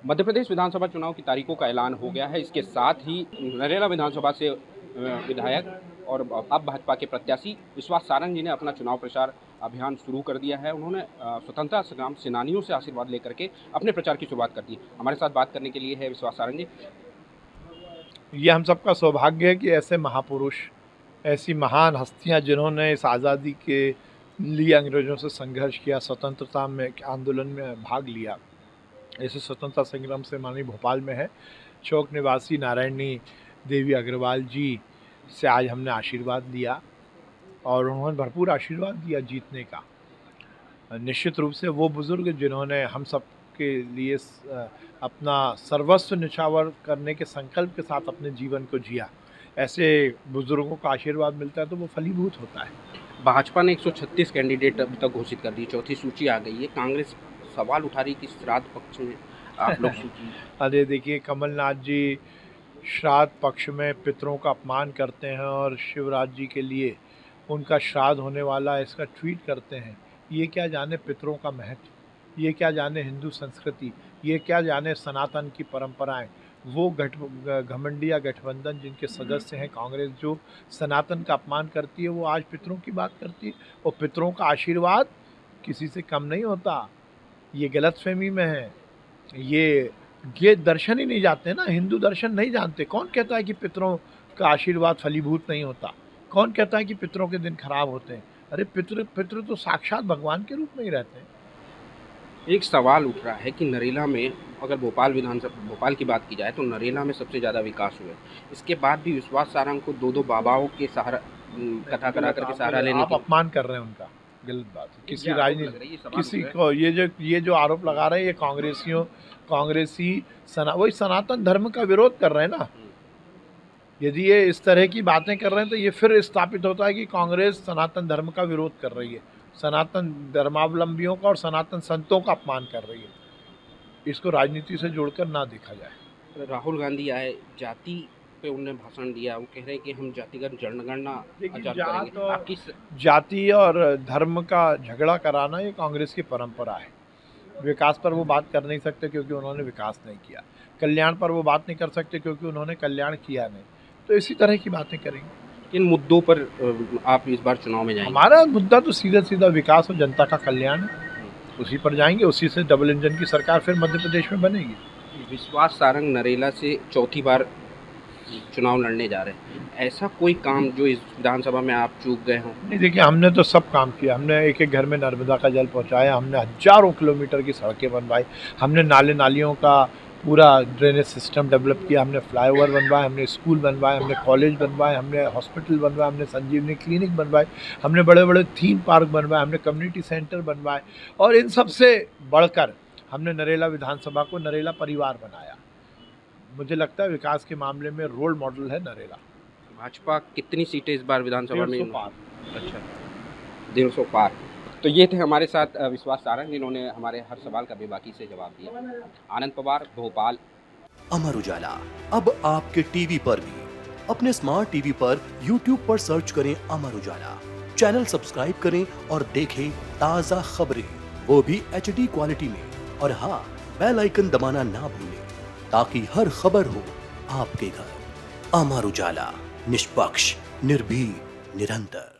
मध्य प्रदेश विधानसभा चुनाव की तारीखों का ऐलान हो गया है। इसके साथ ही नरेला विधानसभा से विधायक और अब भाजपा के प्रत्याशी विश्वास सारंग जी ने अपना चुनाव प्रचार अभियान शुरू कर दिया है। उन्होंने स्वतंत्रता संग्राम सेनानियों से आशीर्वाद लेकर के अपने प्रचार की शुरुआत कर दी। हमारे साथ बात करने के लिए है विश्वास सारंग जी। ये हम सबका सौभाग्य है कि ऐसे महापुरुष, ऐसी महान हस्तियां जिन्होंने इस आज़ादी के लिए अंग्रेज़ों से संघर्ष किया, स्वतंत्रता में आंदोलन में भाग लिया, ऐसे स्वतंत्रता संग्राम सेनानी भोपाल में है। चौक निवासी नारायणी देवी अग्रवाल जी से आज हमने आशीर्वाद लिया और उन्होंने भरपूर आशीर्वाद दिया जीतने का। निश्चित रूप से वो बुज़ुर्ग जिन्होंने हम सब के लिए अपना सर्वस्व निछावर करने के संकल्प के साथ अपने जीवन को जिया, ऐसे बुजुर्गों का आशीर्वाद मिलता है तो वो फलीभूत होता है। भाजपा ने 136 कैंडिडेट अभी तक घोषित कर दी, चौथी सूची आ गई है। कांग्रेस सवाल उठा रही कि श्राद्ध पक्ष में आप लोग सूची अरे देखिए, कमलनाथ जी श्राद्ध पक्ष में पितरों का अपमान करते हैं और शिवराज जी के लिए उनका श्राद्ध होने वाला है इसका ट्वीट करते हैं। ये क्या जाने पितरों का महत्व, ये क्या जाने हिंदू संस्कृति, ये क्या जाने सनातन की परंपराएं। वो घमंडिया गठबंधन जिनके सदस्य हैं कांग्रेस, जो सनातन का अपमान करती है, वो आज पितरों की बात करती है। और पितरों का आशीर्वाद किसी से कम नहीं होता। ये गलतफहमी में है। ये दर्शन ही नहीं जाते ना, हिंदू दर्शन नहीं जानते। कौन कहता है कि पितरों का आशीर्वाद फलीभूत नहीं होता? कौन कहता है कि पितरों के दिन खराब होते हैं? अरे पितृ तो साक्षात भगवान के रूप में ही रहते हैं। एक सवाल उठ रहा है कि नरेला में, अगर भोपाल की बात की जाए तो नरेला में सबसे ज़्यादा विकास हुआ है। इसके बाद भी विश्वास सारंग को दो बाबाओं के सहारा, कथा करा करके सहारा लेने आप अपमान कर रहे हैं उनका, गलत बात है। किसी राजनीति किसी को ये जो आरोप लगा रहे हैं, ये कांग्रेसी वही सनातन धर्म का विरोध कर रहे हैं ना। यदि ये इस तरह की बातें कर रहे हैं तो ये फिर स्थापित होता है कि कांग्रेस सनातन धर्म का विरोध कर रही है, सनातन धर्मावलंबियों का और सनातन संतों का अपमान कर रही है। इसको राजनीति से जोड़कर ना देखा जाए। राहुल गांधी आए, जाति पे उन्होंने भाषण दिया। वो कह रहे हैं कि हम जातिगत जनगणना करेंगे। जाति और धर्म का झगड़ा कराना ये कांग्रेस की परंपरा है। विकास पर वो बात कर नहीं सकते क्योंकि उन्होंने विकास नहीं किया। कल्याण पर वो बात नहीं कर सकते क्योंकि उन्होंने कल्याण किया नहीं। तो इसी तरह की बातें करेंगे। इन मुद्दों पर आप इस बार चुनाव में जाएंगे? हमारा मुद्दा तो सीधा विकास और जनता का कल्याण है, उसी पर जाएंगे। उसी से डबल इंजन की सरकार फिर मध्य प्रदेश में बनेगी। विश्वास सारंग नरेला से चौथी बार चुनाव लड़ने जा रहे हैं। ऐसा कोई काम जो इस विधानसभा में आप चूक गए हों? नहीं, देखिए, हमने तो सब काम किया। हमने एक घर में नर्मदा का जल पहुंचाया, हमने हजारों किलोमीटर की सड़कें बनवाई, हमने नालियों का पूरा ड्रेनेज सिस्टम डेवलप किया, हमने फ्लाईओवर बनवाए, हमने स्कूल बनवाए, हमने कॉलेज बनवाए, हमने हॉस्पिटल बनवाए, हमने संजीवनी क्लिनिक बनवाए, हमने बड़े बड़े थीम पार्क बनवाए, हमने कम्युनिटी सेंटर बनवाए। और इन सब से बढ़कर हमने नरेला विधानसभा को नरेला परिवार बनाया। मुझे लगता है विकास के मामले में रोल मॉडल है नरेला। भाजपा कितनी सीटें इस बार विधानसभा में? 150 पार। अच्छा, 150 पार। तो ये थे हमारे साथ विश्वास सारंग, जिन्होंने हमारे हर सवाल का बेबाकी से जवाब दिया। आनंद पवार, भोपाल। अमर उजाला अब आपके टीवी पर भी। अपने स्मार्ट टीवी पर YouTube पर सर्च करें अमर उजाला, चैनल सब्सक्राइब करें और देखें ताज़ा खबरें, वो भी HD क्वालिटी में। और हाँ, बेल आइकन दबाना ना भूलें ताकि हर खबर हो आपके घर। अमर उजाला, निष्पक्ष, निर्भीक, निरंतर।